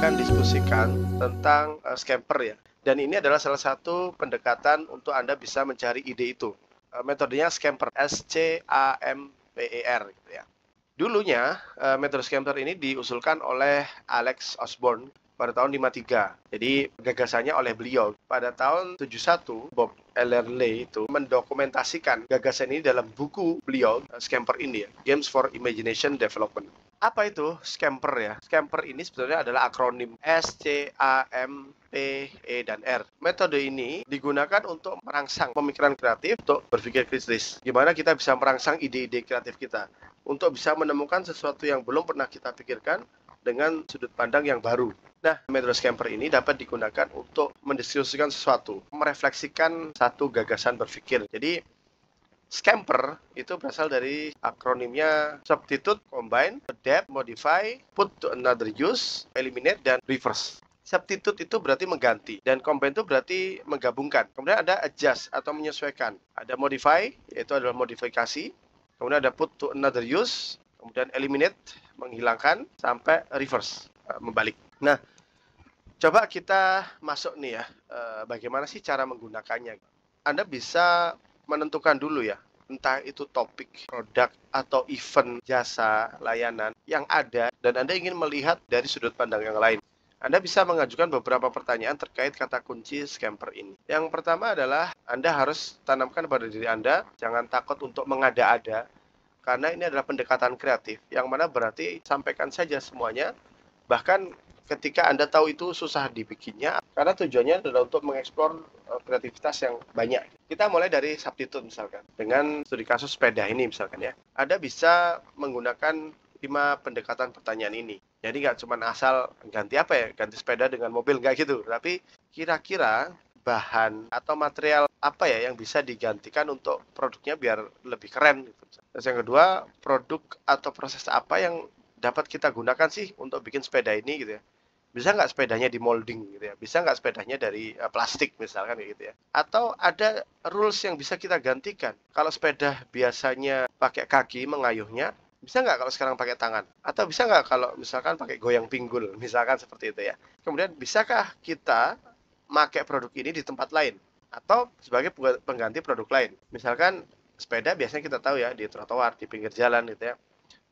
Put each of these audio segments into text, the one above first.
akan diskusikan tentang scamper ya. Dan ini adalah salah satu pendekatan untuk Anda bisa mencari ide itu. Metodenya scamper, SCAMPER gitu ya. Dulunya metode scamper ini diusulkan oleh Alex Osborne pada tahun 53. Jadi gagasannya oleh beliau. Pada tahun 71, Bob Ellerley itu mendokumentasikan gagasan ini dalam buku beliau, Scamper ini ya, Games for Imagination Development. Apa itu scamper ya? Scamper ini sebenarnya adalah akronim S, C, A, M, P, E, dan R. Metode ini digunakan untuk merangsang pemikiran kreatif untuk berpikir kritis. Gimana kita bisa merangsang ide-ide kreatif kita untuk bisa menemukan sesuatu yang belum pernah kita pikirkan dengan sudut pandang yang baru. Nah, metode scamper ini dapat digunakan untuk mendiskusikan sesuatu, merefleksikan satu gagasan berpikir. Jadi, scamper itu berasal dari akronimnya substitute, combine, adapt, modify, put to another use, eliminate, dan reverse. Substitute itu berarti mengganti, dan combine itu berarti menggabungkan. Kemudian ada adjust atau menyesuaikan. Ada modify, yaitu adalah modifikasi. Kemudian ada put to another use, kemudian eliminate, menghilangkan, sampai reverse, membalik. Nah, coba kita masuk nih ya, bagaimana sih cara menggunakannya. Anda bisa menentukan dulu ya, entah itu topik, produk, atau event, jasa, layanan yang ada, dan Anda ingin melihat dari sudut pandang yang lain. Anda bisa mengajukan beberapa pertanyaan terkait kata kunci scamper ini. Yang pertama adalah Anda harus tanamkan pada diri Anda, jangan takut untuk mengada-ada, karena ini adalah pendekatan kreatif, yang mana berarti sampaikan saja semuanya, bahkan ketika Anda tahu itu susah dibikinnya, karena tujuannya adalah untuk mengeksplor kreativitas yang banyak. Kita mulai dari substitute misalkan, dengan studi kasus sepeda ini misalkan ya. Anda bisa menggunakan 5 pendekatan pertanyaan ini. Jadi nggak cuma asal ganti apa ya, ganti sepeda dengan mobil, nggak gitu. Tapi kira-kira bahan atau material apa ya yang bisa digantikan untuk produknya biar lebih keren gitu. Terus yang kedua, produk atau proses apa yang dapat kita gunakan sih untuk bikin sepeda ini gitu ya. Bisa nggak sepedanya di molding gitu ya, bisa nggak sepedanya dari plastik misalkan gitu ya. Atau ada rules yang bisa kita gantikan. Kalau sepeda biasanya pakai kaki mengayuhnya, bisa nggak kalau sekarang pakai tangan? Atau bisa nggak kalau misalkan pakai goyang pinggul, misalkan seperti itu ya. Kemudian bisakah kita pakai produk ini di tempat lain? Atau sebagai pengganti produk lain? Misalkan sepeda biasanya kita tahu ya di trotoar, di pinggir jalan gitu ya.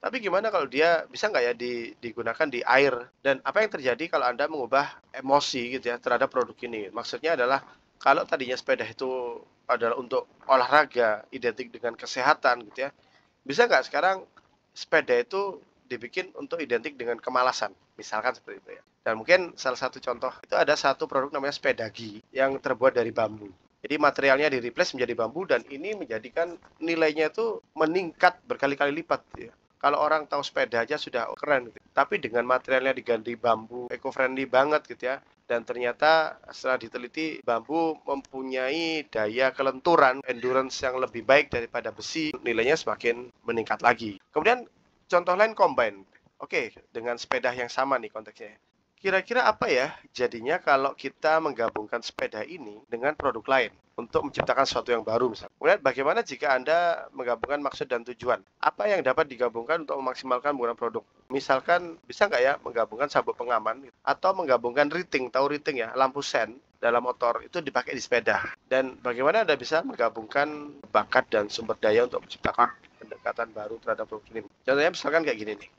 Tapi gimana kalau dia bisa nggak ya digunakan di air? Dan apa yang terjadi kalau Anda mengubah emosi gitu ya terhadap produk ini? Maksudnya adalah kalau tadinya sepeda itu adalah untuk olahraga, identik dengan kesehatan gitu ya. Bisa nggak sekarang sepeda itu dibikin untuk identik dengan kemalasan? Misalkan seperti itu ya. Dan mungkin salah satu contoh itu ada satu produk namanya sepedagi yang terbuat dari bambu. Jadi materialnya di-replace menjadi bambu dan ini menjadikan nilainya itu meningkat berkali-kali lipat ya. Kalau orang tahu sepeda aja sudah keren gitu. Tapi dengan materialnya diganti bambu, eco-friendly banget gitu ya. Dan ternyata setelah diteliti, bambu mempunyai daya kelenturan, endurance yang lebih baik daripada besi, nilainya semakin meningkat lagi. Kemudian contoh lain combine. Oke, dengan sepeda yang sama nih konteksnya. Kira-kira apa ya jadinya kalau kita menggabungkan sepeda ini dengan produk lain untuk menciptakan sesuatu yang baru misalnya. Kemudian bagaimana jika Anda menggabungkan maksud dan tujuan? Apa yang dapat digabungkan untuk memaksimalkan penggunaan produk? Misalkan bisa nggak ya menggabungkan sabuk pengaman atau menggabungkan riting, tahu riting ya, lampu sen dalam motor itu dipakai di sepeda. Dan bagaimana Anda bisa menggabungkan bakat dan sumber daya untuk menciptakan pendekatan baru terhadap produk ini? Contohnya misalkan kayak gini nih.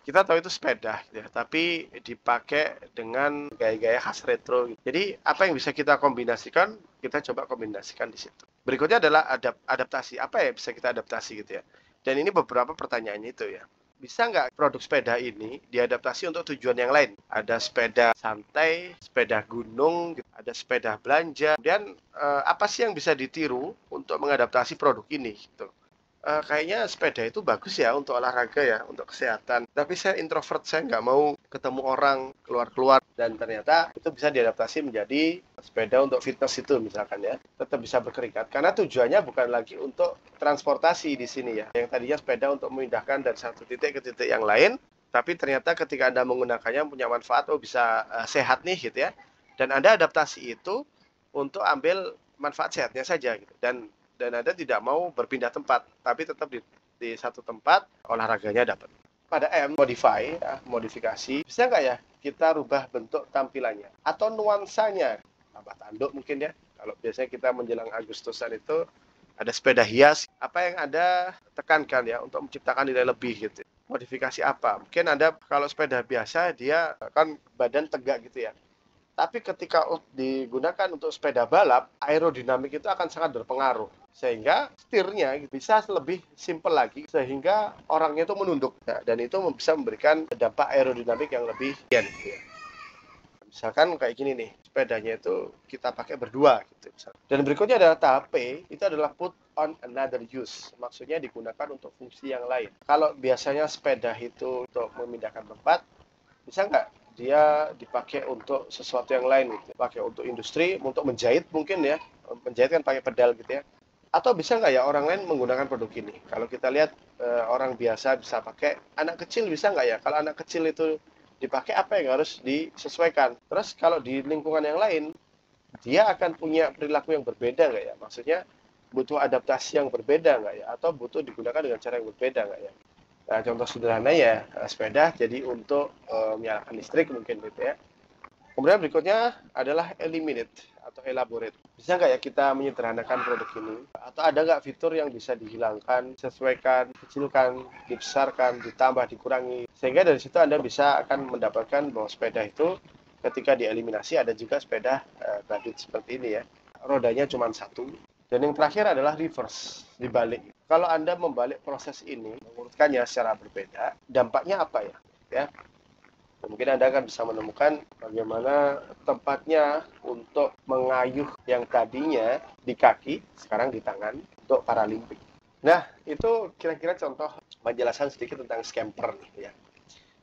Kita tahu itu sepeda ya, tapi dipakai dengan gaya-gaya khas retro gitu. Jadi apa yang bisa kita kombinasikan, kita coba kombinasikan di situ. Berikutnya adalah adaptasi. Apa ya bisa kita adaptasi gitu ya. Dan ini beberapa pertanyaannya itu ya. Bisa nggak produk sepeda ini diadaptasi untuk tujuan yang lain? Ada sepeda santai, sepeda gunung, ada sepeda belanja. Kemudian apa sih yang bisa ditiru untuk mengadaptasi produk ini gitu. Kayaknya sepeda itu bagus ya untuk olahraga ya, untuk kesehatan. Tapi saya introvert, saya nggak mau ketemu orang, keluar-keluar. Dan ternyata itu bisa diadaptasi menjadi sepeda untuk fitness itu misalkan ya. Tetap bisa berkeringat. Karena tujuannya bukan lagi untuk transportasi di sini ya. Yang tadinya sepeda untuk memindahkan dari satu titik ke titik yang lain. Tapi ternyata ketika Anda menggunakannya punya manfaat, oh bisa sehat nih gitu ya. Dan Anda adaptasi itu untuk ambil manfaat sehatnya saja gitu. Dan Anda tidak mau berpindah tempat, tapi tetap di satu tempat olahraganya dapat. Pada M, modify, modifikasi, bisa nggak ya kita rubah bentuk tampilannya atau nuansanya, tambah tanduk mungkin ya. Kalau biasanya kita menjelang Agustusan itu ada sepeda hias, apa yang Anda tekankan ya untuk menciptakan nilai lebih gitu. Modifikasi apa? Mungkin Anda kalau sepeda biasa dia kan badan tegak gitu ya. Tapi ketika digunakan untuk sepeda balap, aerodinamik itu akan sangat berpengaruh. Sehingga setirnya bisa lebih simpel lagi, sehingga orangnya itu menunduk. Nah, dan itu bisa memberikan dampak aerodinamik yang lebih gitu ya. Misalkan kayak gini nih, sepedanya itu kita pakai berdua gitu. Dan berikutnya adalah tahap P, itu adalah put on another use. Maksudnya digunakan untuk fungsi yang lain. Kalau biasanya sepeda itu untuk memindahkan tempat, bisa nggak dia dipakai untuk sesuatu yang lain gitu. Pakai untuk industri, untuk menjahit mungkin ya. Menjahit kan pakai pedal gitu ya. Atau bisa nggak ya orang lain menggunakan produk ini? Kalau kita lihat orang biasa bisa pakai, anak kecil bisa nggak ya? Kalau anak kecil itu dipakai, apa yang harus disesuaikan? Terus kalau di lingkungan yang lain, dia akan punya perilaku yang berbeda nggak ya? Maksudnya butuh adaptasi yang berbeda nggak ya? Atau butuh digunakan dengan cara yang berbeda nggak ya? Nah, contoh sederhana ya, sepeda jadi untuk menyalakan listrik mungkin gitu ya. Kemudian berikutnya adalah eliminate atau elaborate. Bisa nggak ya kita menyederhanakan produk ini? Atau ada nggak fitur yang bisa dihilangkan, disesuaikan, dikecilkan, dibesarkan, ditambah, dikurangi? Sehingga dari situ Anda bisa akan mendapatkan bahwa sepeda itu ketika dieliminasi ada juga sepeda gadget seperti ini ya. Rodanya cuma satu. Dan yang terakhir adalah reverse, dibalik. Kalau Anda membalik proses ini, mengurutkannya secara berbeda, dampaknya apa ya? Ya, mungkin Anda akan bisa menemukan bagaimana tempatnya untuk mengayuh yang tadinya di kaki, sekarang di tangan, untuk Paralimpik. Nah, itu kira-kira contoh penjelasan sedikit tentang scamper nih ya.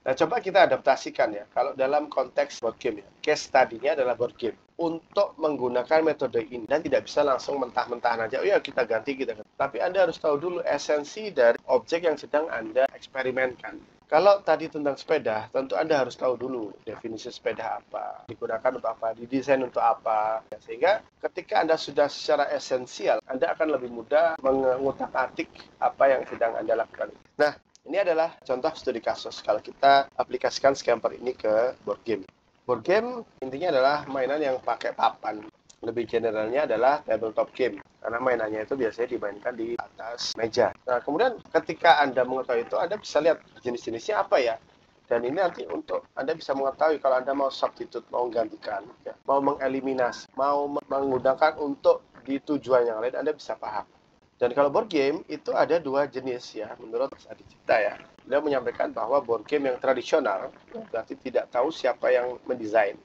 Nah, coba kita adaptasikan ya. Kalau dalam konteks board game ya, case tadinya adalah board game. Untuk menggunakan metode ini dan tidak bisa langsung mentah-mentahan aja, oh ya kita ganti. Tapi Anda harus tahu dulu esensi dari objek yang sedang Anda eksperimenkan. Kalau tadi tentang sepeda, tentu Anda harus tahu dulu definisi sepeda apa, digunakan untuk apa, didesain untuk apa. Sehingga ketika Anda sudah secara esensial, Anda akan lebih mudah mengutak-atik apa yang sedang Anda lakukan. Nah, ini adalah contoh studi kasus kalau kita aplikasikan scamper ini ke board game. Board game intinya adalah mainan yang pakai papan. Lebih generalnya adalah tabletop game. Karena mainannya itu biasanya dimainkan di atas meja. Nah, kemudian ketika Anda mengetahui itu, Anda bisa lihat jenis-jenisnya apa ya. Dan ini nanti untuk Anda bisa mengetahui kalau Anda mau substitute, mau menggantikan, ya, mau mengeliminasi, mau menggunakan untuk di tujuan yang lain, Anda bisa paham. Dan kalau board game itu ada dua jenis ya, menurut Adi Cipta ya. Beliau menyampaikan bahwa board game yang tradisional berarti tidak tahu siapa yang mendesain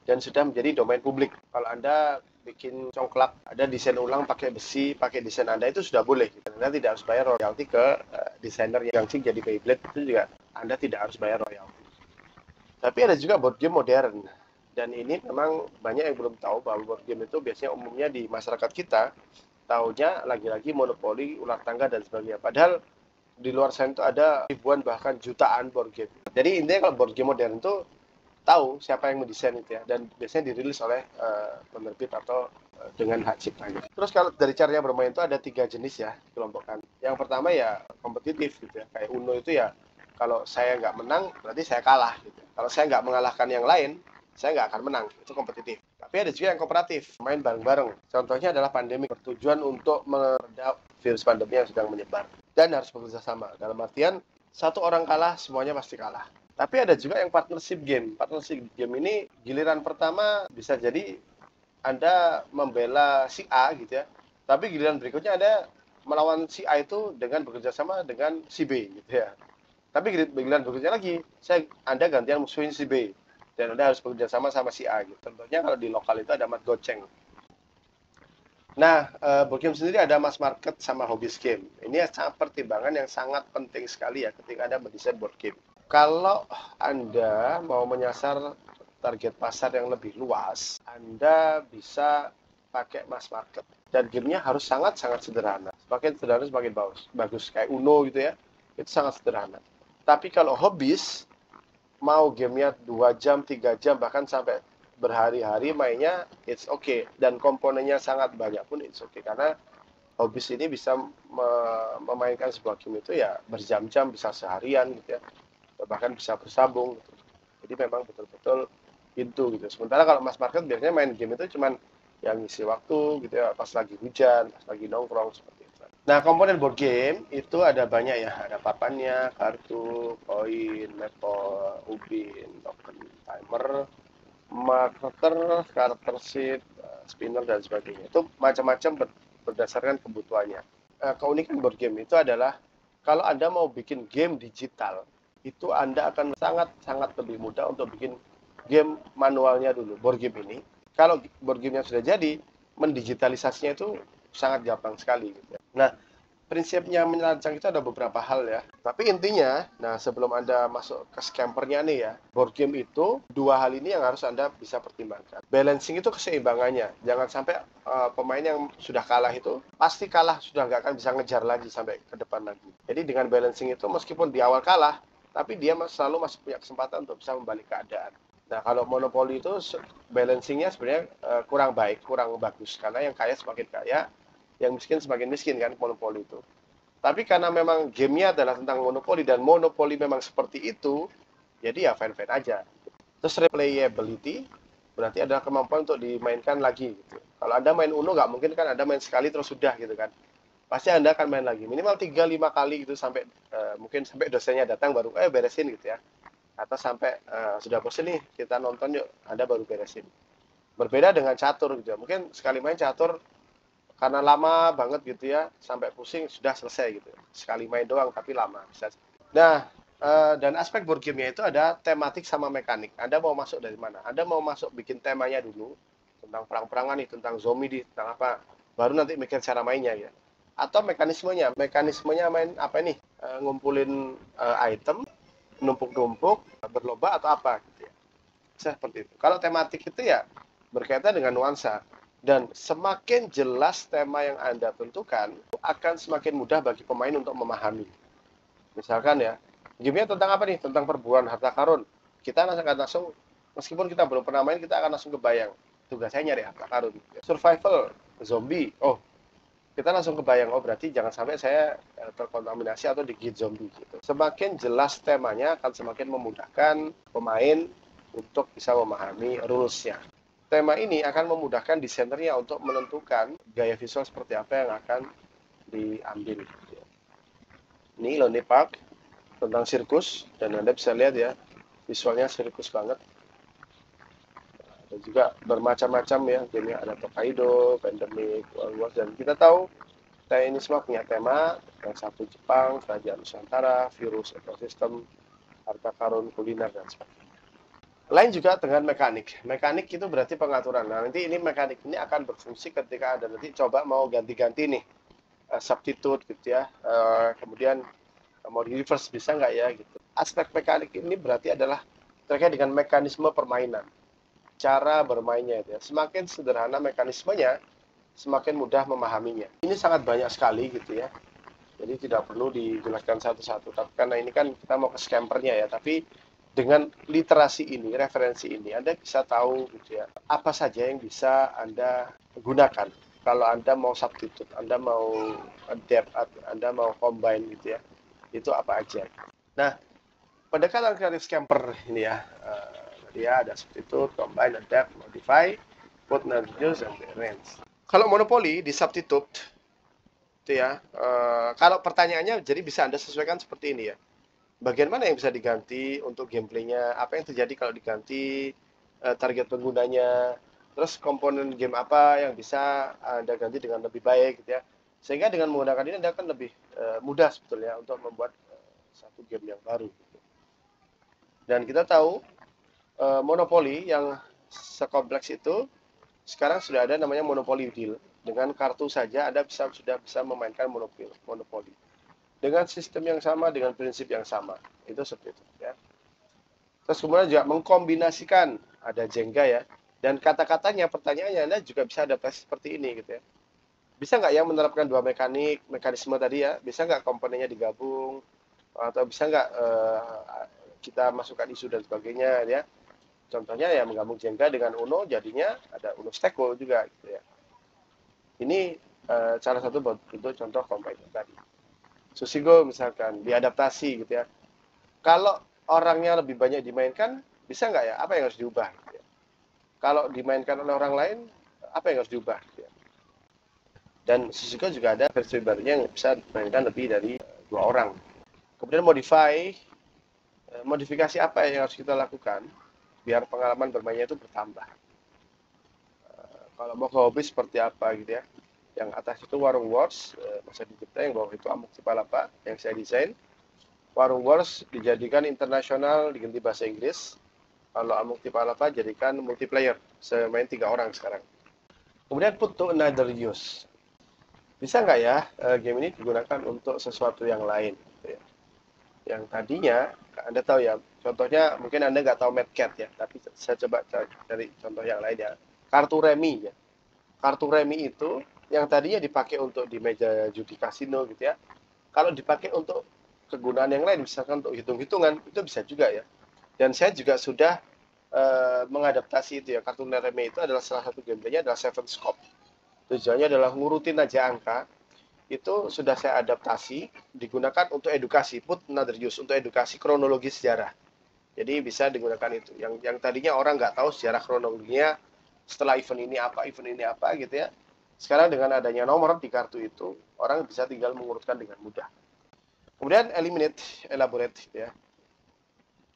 dan sudah menjadi domain publik. Kalau Anda bikin congklak, ada desain ulang pakai besi, pakai desain Anda itu sudah boleh. Anda tidak harus bayar royalti ke desainer yang jadi Beyblade, itu juga Anda tidak harus bayar royalti. Tapi ada juga board game modern. Dan ini memang banyak yang belum tahu bahwa board game itu biasanya umumnya di masyarakat kita taunya lagi-lagi monopoli, ular tangga, dan sebagainya. Padahal di luar sana itu ada ribuan bahkan jutaan board game. Jadi intinya kalau board game modern itu tahu siapa yang mendesain itu ya. Dan biasanya dirilis oleh penerbit atau dengan hak ciptanya. Terus kalau dari caranya bermain itu ada 3 jenis ya, dikelompokkan. Yang pertama ya kompetitif gitu ya. Kayak Uno itu ya, kalau saya nggak menang, berarti saya kalah gitu. Kalau saya nggak mengalahkan yang lain, saya nggak akan menang. Itu kompetitif. Tapi ada juga yang kooperatif, main bareng-bareng. Contohnya adalah pandemi, bertujuan untuk meredam virus pandemi yang sedang menyebar. Dan harus bekerja sama. Dalam artian, satu orang kalah, semuanya pasti kalah. Tapi ada juga yang partnership game. Partnership game ini giliran pertama bisa jadi Anda membela si A gitu ya. Tapi giliran berikutnya Anda melawan si A itu dengan bekerja sama dengan si B gitu ya. Tapi giliran berikutnya lagi, Anda gantian musuhin si B. Dan Anda harus bekerja sama si A gitu. Contohnya kalau di lokal itu ada Mat Goceng. Nah, board game sendiri ada mass market sama hobbies game. Ini sangat pertimbangan yang sangat penting sekali ya ketika Anda mendesain board game. Kalau Anda mau menyasar target pasar yang lebih luas, Anda bisa pakai mass market. Dan gamenya harus sangat-sangat sederhana. Semakin sederhana semakin bagus. Kayak Uno gitu ya, itu sangat sederhana. Tapi kalau hobbies, mau gamenya 2 jam, 3 jam, bahkan sampai berhari-hari mainnya, it's okay. Dan komponennya sangat banyak pun it's okay. Karena hobbies ini bisa memainkan sebuah game itu ya berjam-jam, bisa seharian gitu ya. Bahkan bisa bersambung gitu. Jadi memang betul-betul pintu gitu. Sementara kalau mass market biasanya main game itu cuman yang ngisi waktu gitu ya, pas lagi hujan, pas lagi nongkrong seperti itu. Nah, komponen board game itu ada banyak ya, ada papannya, kartu, koin, maple, ubin, token, timer, marker, karakter sheet, spinner dan sebagainya. Itu macam-macam berdasarkan kebutuhannya. Keunikan board game itu adalah kalau Anda mau bikin game digital, itu Anda akan sangat-sangat lebih mudah untuk bikin game manualnya dulu, board game ini. Kalau board game yang sudah jadi, mendigitalisasinya itu sangat gampang sekali. Gitu. Nah, prinsipnya merancang itu ada beberapa hal ya. Tapi intinya, nah sebelum Anda masuk ke scampernya nih ya, board game itu dua hal ini yang harus Anda bisa pertimbangkan. Balancing itu keseimbangannya. Jangan sampai pemain yang sudah kalah itu pasti kalah, sudah nggak akan bisa ngejar lagi sampai ke depan lagi. Jadi dengan balancing itu meskipun di awal kalah, tapi dia selalu masih punya kesempatan untuk bisa membalik keadaan. Nah, kalau monopoli itu balancingnya sebenarnya kurang baik, kurang bagus. Karena yang kaya semakin kaya, yang miskin semakin miskin kan monopoli itu. Tapi karena memang gamenya adalah tentang monopoli dan monopoli memang seperti itu, jadi ya fine-fine aja. Terus replayability berarti adalah kemampuan untuk dimainkan lagi gitu. Kalau Anda main Uno nggak mungkin kan Anda main sekali terus sudah gitu kan. Pasti Anda akan main lagi minimal 3-5 kali gitu sampai mungkin sampai dosennya datang baru beresin gitu ya. Atau sampai sudah bosan nih kita nonton yuk, Anda baru beresin. Berbeda dengan catur gitu ya. Mungkin sekali main catur karena lama banget gitu ya, sampai pusing sudah selesai gitu. Sekali main doang tapi lama. Nah, dan aspek board game-nya itu ada tematik sama mekanik. Anda mau masuk dari mana? Anda mau masuk bikin temanya dulu tentang perang-perangan nih, tentang zombie nih, tentang apa? Baru nanti mikir cara mainnya ya. Atau mekanismenya, mekanismenya main apa nih? Ngumpulin item, numpuk-numpuk, berlomba atau apa gitu ya. Seperti itu. Kalau tematik itu ya berkaitan dengan nuansa. Dan semakin jelas tema yang Anda tentukan, akan semakin mudah bagi pemain untuk memahami. Misalkan ya, game-nya tentang apa nih? Tentang perburuan harta karun. Kita akan langsung, meskipun kita belum pernah main, kita akan langsung kebayang. Tugas saya nyari harta karun. Survival, zombie. Oh, kita langsung kebayang, oh berarti jangan sampai saya terkontaminasi atau digigit zombie. Gitu. Semakin jelas temanya, akan semakin memudahkan pemain untuk bisa memahami rules-nya. Tema ini akan memudahkan desainernya untuk menentukan gaya visual seperti apa yang akan diambil. Ini Lonely Park tentang sirkus dan Anda bisa lihat ya visualnya sirkus banget. Dan juga bermacam-macam ya gamenya, ada Tokaido, Pandemic, World Wars, dan kita tahu ini semua punya tema. Yang satu Jepang, Kerajaan Nusantara, virus, ekosistem, harta karun, kuliner dan sebagainya. Lain juga dengan mekanik. Mekanik itu berarti pengaturan. Nah, nanti ini mekanik ini akan berfungsi ketika Anda nanti coba mau ganti-ganti nih substitute gitu ya. Kemudian mau di reverse bisa nggak ya gitu. Aspek mekanik ini berarti adalah terkait dengan mekanisme permainan. Cara bermainnya itu ya. Semakin sederhana mekanismenya, semakin mudah memahaminya. Ini sangat banyak sekali gitu ya. Jadi tidak perlu dijelaskan satu-satu. Tapi karena ini kan kita mau ke scampernya ya, tapi dengan literasi ini, referensi ini, Anda bisa tahu gitu ya, apa saja yang bisa Anda gunakan. Kalau Anda mau substitute, Anda mau adapt, Anda mau combine gitu ya, itu apa aja. Nah, pendekatan kreatif scamper ini ya, dia ada substitute, combine, adapt, modify, put, reduce, and arrange. Kalau monopoli di substitute, itu ya, kalau pertanyaannya jadi bisa Anda sesuaikan seperti ini ya. Bagian mana yang bisa diganti untuk gameplaynya, apa yang terjadi kalau diganti target penggunanya, terus komponen game apa yang bisa Anda ganti dengan lebih baik gitu ya. Sehingga dengan menggunakan ini Anda akan lebih mudah sebetulnya untuk membuat satu game yang baru. Gitu. Dan kita tahu monopoli yang sekompleks itu sekarang sudah ada namanya monopoli deal. Dengan kartu saja Anda sudah bisa memainkan monopoli. Dengan sistem yang sama, dengan prinsip yang sama. Itu seperti itu ya. Terus kemudian juga mengkombinasikan, ada Jenga ya. Dan kata-katanya, pertanyaannya Anda juga bisa adaptasi seperti ini gitu ya. Bisa nggak ya menerapkan dua mekanisme tadi ya? Bisa nggak komponennya digabung? Atau bisa nggak kita masukkan isu dan sebagainya ya? Contohnya ya menggabung Jenga dengan Uno, jadinya ada Uno Steko juga gitu ya. Ini salah satu bentuk contoh combine tadi. Susigo misalkan diadaptasi gitu ya. Kalau orangnya lebih banyak dimainkan, bisa nggak ya? Apa yang harus diubah? Gitu ya. Kalau dimainkan oleh orang lain, apa yang harus diubah? Gitu ya. Dan Suzuka juga ada versi barunya yang bisa dimainkan lebih dari 2 orang. Kemudian modifikasi apa yang harus kita lakukan biar pengalaman bermainnya itu bertambah. Kalau mau ke hobi seperti apa gitu ya. Yang atas itu Warung Wars, masa dicipta, yang bawah itu Amuk Tipalapa yang saya desain. Warung Wars dijadikan internasional, diganti bahasa Inggris. Kalau Amuk Tipalapa jadikan multiplayer, saya main 3 orang sekarang. Kemudian put to another use. Bisa nggak ya game ini digunakan untuk sesuatu yang lain? Gitu ya. Yang tadinya, Anda tahu ya, contohnya mungkin Anda nggak tahu Mad Cat ya, tapi saya coba cari contoh yang lain ya. Kartu remi ya. Kartu remi itu yang tadinya dipakai untuk di meja judi kasino gitu ya. Kalau dipakai untuk kegunaan yang lain, misalkan untuk hitung-hitungan, itu bisa juga ya. Dan saya juga sudah mengadaptasi itu ya. Kartu remi itu adalah salah satu gameplaynya adalah Seven Scope. Tujuannya adalah ngurutin aja angka. Itu sudah saya adaptasi, digunakan untuk edukasi, put another use, untuk edukasi kronologi sejarah. Jadi bisa digunakan itu. Yang tadinya orang nggak tahu sejarah kronologinya setelah event ini apa gitu ya. Sekarang dengan adanya nomor di kartu itu, orang bisa tinggal mengurutkan dengan mudah. Kemudian elaborate gitu ya.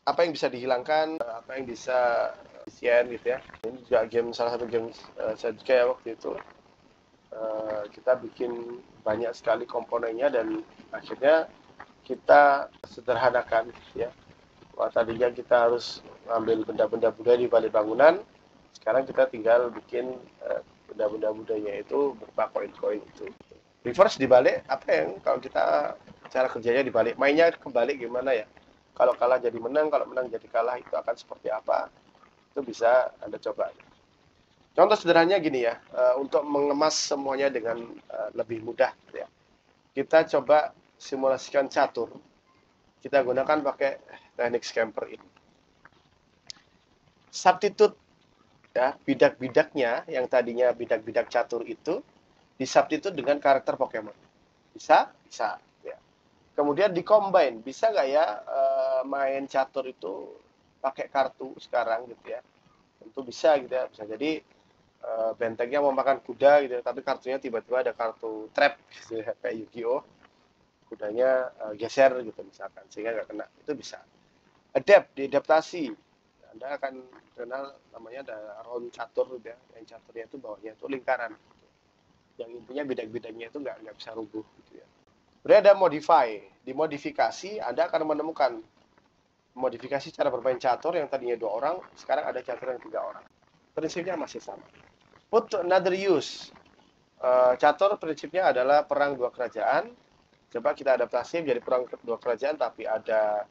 Apa yang bisa dihilangkan, apa yang bisa disien gitu ya. Ini juga salah satu game saya juga ya waktu itu. Kita bikin banyak sekali komponennya dan akhirnya kita sederhanakan ya. Wah, tadinya kita harus ambil benda-benda budaya di balik bangunan, sekarang kita tinggal bikin benda-benda budaya itu berupa koin-koin itu. Reverse dibalik, apa yang kalau kita cara kerjanya dibalik, mainnya kebalik gimana ya? Kalau kalah jadi menang, kalau menang jadi kalah, itu akan seperti apa? Itu bisa Anda coba. Contoh sederhananya gini ya, untuk mengemas semuanya dengan lebih mudah ya. Kita coba simulasikan catur. Kita gunakan pakai teknik scamper ini. Substitute ya, bidak-bidaknya yang tadinya bidak-bidak catur itu disubstitute dengan karakter Pokemon. Bisa? Bisa ya. Kemudian di-combine, bisa nggak ya main catur itu pakai kartu sekarang gitu ya. Tentu bisa gitu ya. Bisa jadi bentengnya mau makan kuda gitu, tapi kartunya tiba-tiba ada kartu trap gitu ya, kayak Yu-Gi-Oh, kudanya geser gitu misalkan sehingga nggak kena, itu bisa. Diadaptasi, Anda akan kenal namanya ada round catur gitu ya, yang caturnya itu bawahnya itu lingkaran gitu. Yang intinya bidang-bidangnya itu nggak bisa rubuh gitu ya. Kemudian ada dimodifikasi, Anda akan menemukan modifikasi cara bermain catur yang tadinya 2 orang, sekarang ada catur yang 3 orang. Prinsipnya masih sama. Put to another use. Catur prinsipnya adalah perang 2 kerajaan. Coba kita adaptasi menjadi perang 2 kerajaan, tapi ada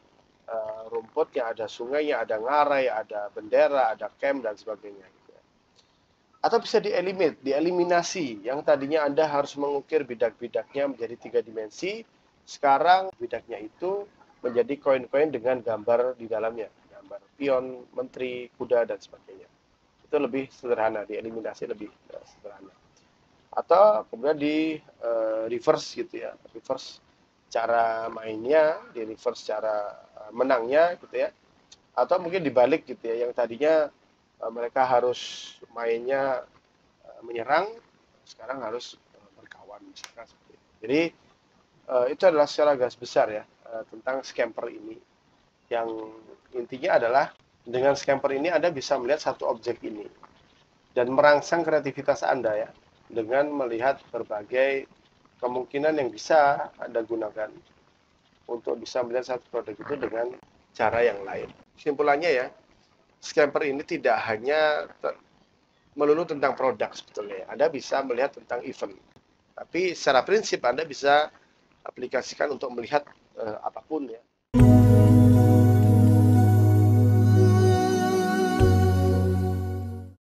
rumputnya, ada sungainya, ada ngarai, ada bendera, ada camp, dan sebagainya. Atau bisa dieliminasi. Yang tadinya Anda harus mengukir bidak-bidaknya menjadi 3 dimensi, sekarang bidaknya itu menjadi koin-koin dengan gambar di dalamnya. Gambar pion, menteri, kuda, dan sebagainya. Itu lebih sederhana, dieliminasi lebih sederhana. Atau kemudian di reverse gitu ya, reverse cara mainnya, di reverse cara menangnya gitu ya. Atau mungkin dibalik gitu ya, yang tadinya mereka harus mainnya menyerang, sekarang harus berkawan misalkan seperti itu. Jadi itu adalah secara garis besar ya tentang scamper ini. Yang intinya adalah dengan scamper ini Anda bisa melihat satu objek ini dan merangsang kreativitas Anda ya dengan melihat berbagai kemungkinan yang bisa Anda gunakan untuk bisa melihat satu produk itu dengan cara yang lain. Kesimpulannya ya, scamper ini tidak hanya melulu tentang produk sebetulnya. Anda bisa melihat tentang event. Tapi secara prinsip Anda bisa aplikasikan untuk melihat apapun ya.